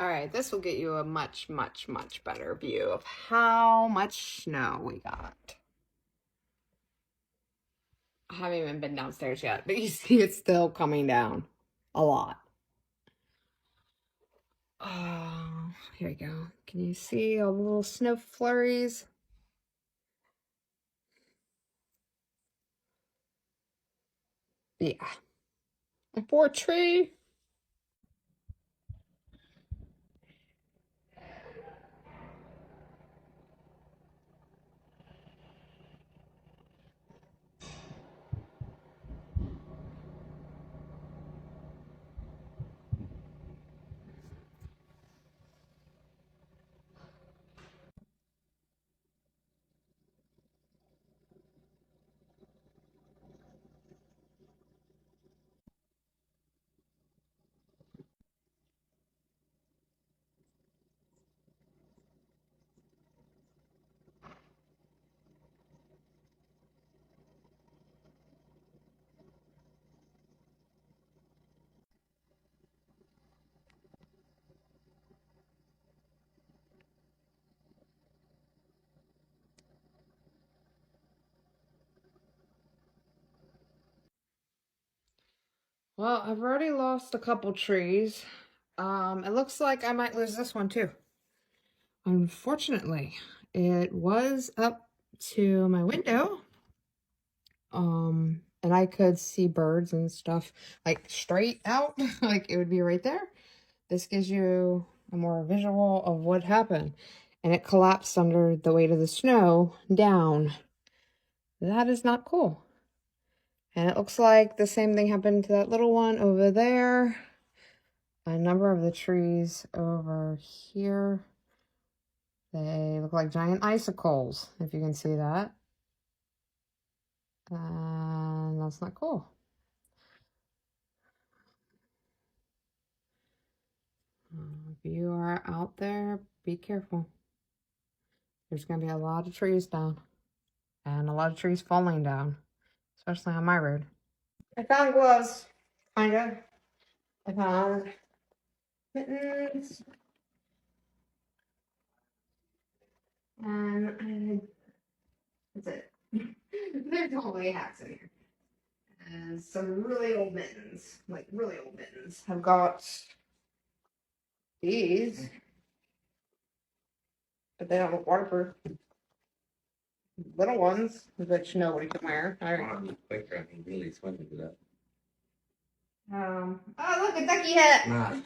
All right, this will get you a much, much, much better view of how much snow we got. I haven't even been downstairs yet, but you see it's still coming down a lot. Oh, here we go. Can you see all the little snow flurries? Yeah. A poor tree. Well, I've already lost a couple trees. It looks like I might lose this one too. Unfortunately, it was up to my window. And I could see birds and stuff like straight out, like it would be right there. This gives you a more visual of what happened. And it collapsed under the weight of the snow down. That is not cool. And it looks like the same thing happened to that little one over there. A number of the trees over here, they look like giant icicles, if you can see that. And that's not cool. If you are out there, be careful. There's going to be a lot of trees down. And a lot of trees falling down. Especially on my road. I found gloves. Kind of. I found mittens. And that's it. There's only hats in here. And some really old mittens. Like really old mittens. I've got these. But they don't look waterproof. Little ones, which nobody can wear. Really expensive for that. Oh, look, a ducky hat. Nah.